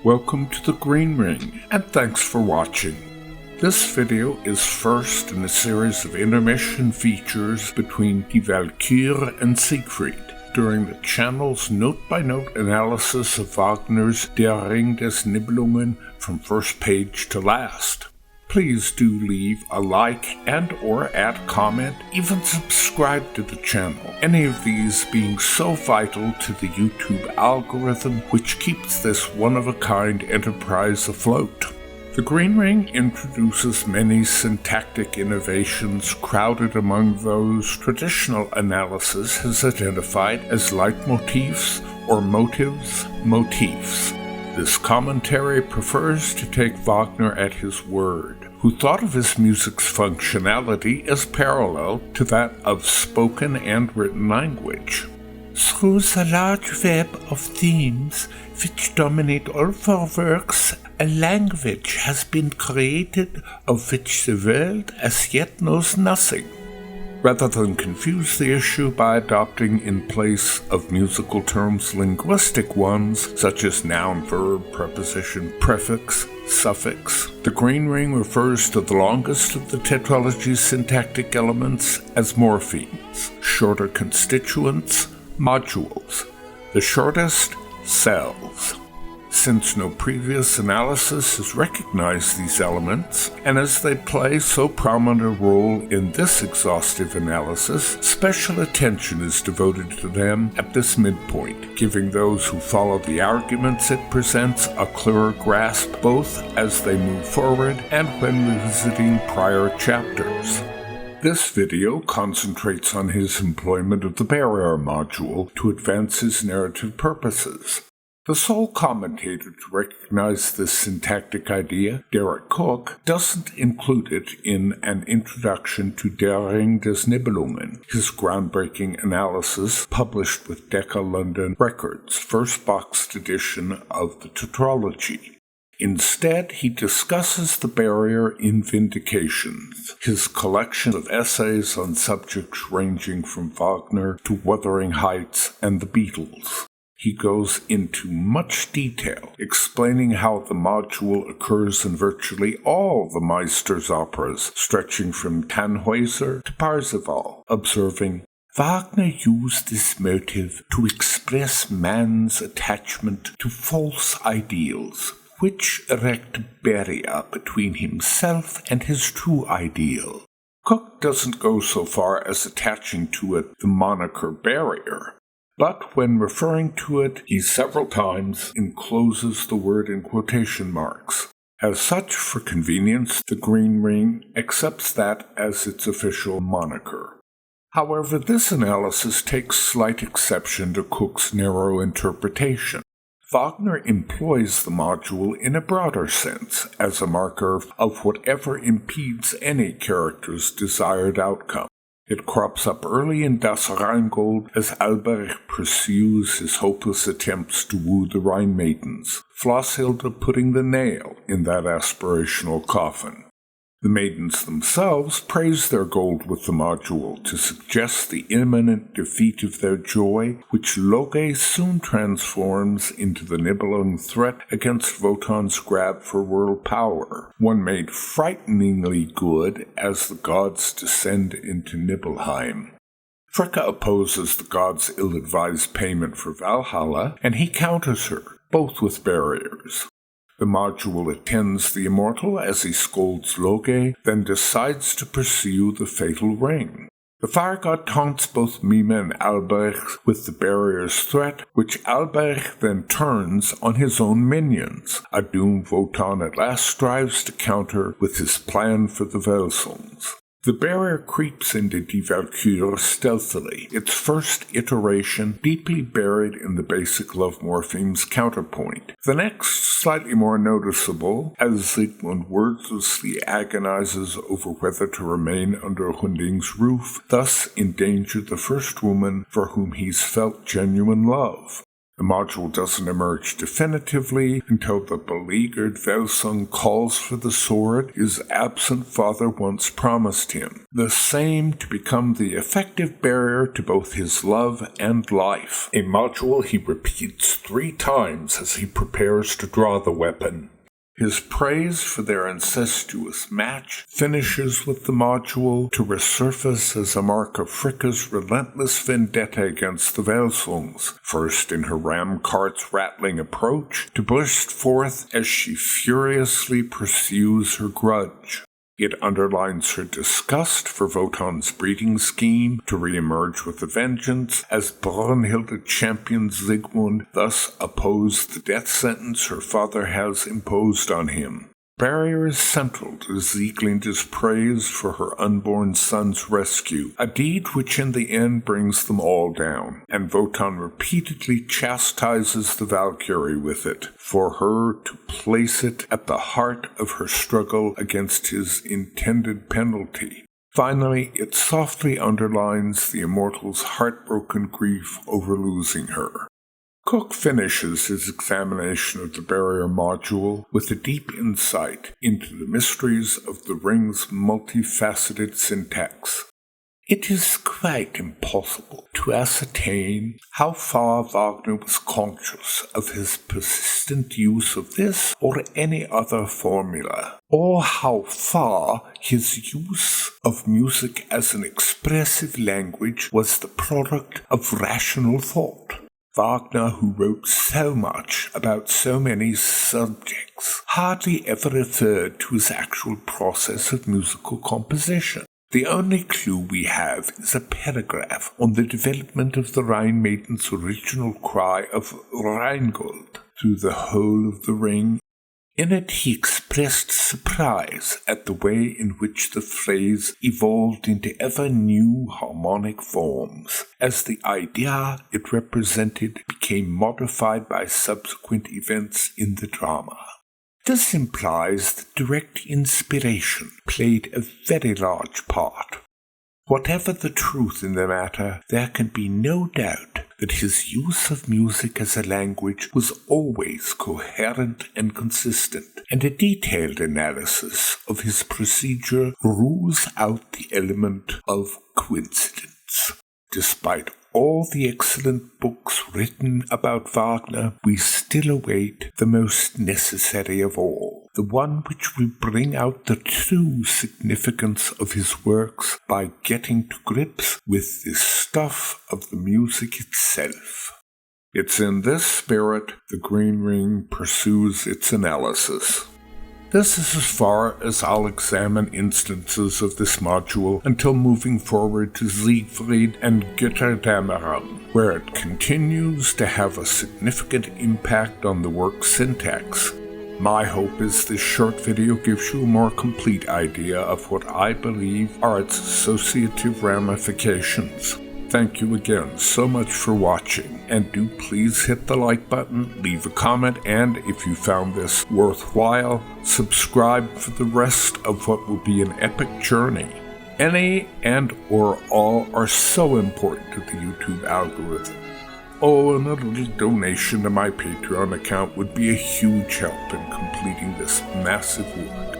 Welcome to the Green Ring, and thanks for watching. This video is first in a series of intermission features between Die Walküre and Siegfried, during the channel's note-by-note analysis of Wagner's Der Ring des Nibelungen from first page to last. Please do leave a like and or add comment, even subscribe to the channel, any of these being so vital to the YouTube algorithm which keeps this one-of-a-kind enterprise afloat. The Green Ring introduces many syntactic innovations crowded among those traditional analysis has identified as leitmotifs or motifs. This commentary prefers to take Wagner at his word, who thought of his music's functionality as parallel to that of spoken and written language. Through the large web of themes which dominate all four works, a language has been created of which the world as yet knows nothing. Rather than confuse the issue by adopting in place of musical terms linguistic ones, such as noun, verb, preposition, prefix, suffix, the Green Ring refers to the longest of the tetralogy's syntactic elements as morphemes, shorter constituents, modules, the shortest, cells. Since no previous analysis has recognized these elements, and as they play so prominent a role in this exhaustive analysis, special attention is devoted to them at this midpoint, giving those who follow the arguments it presents a clearer grasp both as they move forward and when revisiting prior chapters. This video concentrates on his employment of the barrier module to advance his narrative purposes. The sole commentator to recognize this syntactic idea, Derek Cook, doesn't include it in an introduction to Der Ring des Nibelungen, his groundbreaking analysis published with Decca London Records' first boxed edition of the tetralogy. Instead, he discusses the barrier in Vindications, his collection of essays on subjects ranging from Wagner to Wuthering Heights and the Beatles. He goes into much detail, explaining how the module occurs in virtually all the Meister's operas, stretching from Tannhäuser to Parzival, observing, Wagner used this motive to express man's attachment to false ideals, which erect a barrier between himself and his true ideal. Cook doesn't go so far as attaching to it the moniker barrier, but when referring to it, he several times encloses the word in quotation marks. As such, for convenience, the Green Ring accepts that as its official moniker. However, this analysis takes slight exception to Cook's narrow interpretation. Wagner employs the module in a broader sense as a marker of whatever impedes any character's desired outcome. It crops up early in Das Rheingold as Albrecht pursues his hopeless attempts to woo the Rhine maidens, Flosshilde putting the nail in that aspirational coffin. The maidens themselves praise their gold with the module to suggest the imminent defeat of their joy, which Loge soon transforms into the Nibelung threat against Wotan's grab for world power, one made frighteningly good as the gods descend into Nibelheim. Fricka opposes the gods' ill-advised payment for Valhalla, and he counters her, both with barriers. The module attends the immortal as he scolds Loge, then decides to pursue the fatal ring. The fire god taunts both Mime and Albrecht with the barrier's threat, which Albrecht then turns on his own minions, a doom Wotan at last strives to counter with his plan for the Welsons. The barrier creeps into Die Walküre stealthily, its first iteration deeply buried in the basic love morpheme's counterpoint. The next, slightly more noticeable, as Sigmund wordlessly agonizes over whether to remain under Hunding's roof, thus endanger the first woman for whom he's felt genuine love. The module doesn't emerge definitively until the beleaguered Welsung calls for the sword his absent father once promised him, the same to become the effective barrier to both his love and life, a module he repeats 3 times as he prepares to draw the weapon. His praise for their incestuous match finishes with the module to resurface as a mark of Fricka's relentless vendetta against the Welsungs, first in her ram cart's rattling approach, to burst forth as she furiously pursues her grudge. It underlines her disgust for Wotan's breeding scheme to re-emerge with a vengeance, as Brunhilde champions Sigmund thus oppose the death sentence her father has imposed on him. Barrier is central to Sieglinde's praise for her unborn son's rescue, a deed which in the end brings them all down, and Wotan repeatedly chastises the Valkyrie with it, for her to place it at the heart of her struggle against his intended penalty. Finally, it softly underlines the immortal's heartbroken grief over losing her. Cook finishes his examination of the barrier module with a deep insight into the mysteries of the ring's multifaceted syntax. It is quite impossible to ascertain how far Wagner was conscious of his persistent use of this or any other formula, or how far his use of music as an expressive language was the product of rational thought. Wagner, who wrote so much about so many subjects, hardly ever referred to his actual process of musical composition. The only clue we have is a paragraph on the development of the Rhine Maiden's original cry of Rheingold through the whole of the ring. In it he expressed surprise at the way in which the phrase evolved into ever new harmonic forms, as the idea it represented became modified by subsequent events in the drama. This implies that direct inspiration played a very large part. Whatever the truth in the matter, there can be no doubt that his use of music as a language was always coherent and consistent, and a detailed analysis of his procedure rules out the element of coincidence. Despite all the excellent books written about Wagner, we still await the most necessary of all, the one which will bring out the true significance of his works by getting to grips with the stuff of the music itself. It's in this spirit the Green Ring pursues its analysis. This is as far as I'll examine instances of this module until moving forward to Siegfried and Götterdämmerung, where it continues to have a significant impact on the work's syntax. My hope is this short video gives you a more complete idea of what I believe are its associative ramifications. Thank you again so much for watching, and do please hit the like button, leave a comment, and if you found this worthwhile, subscribe for the rest of what will be an epic journey. Any and or all are so important to the YouTube algorithm. Oh, and a little donation to my Patreon account would be a huge help in completing this massive work.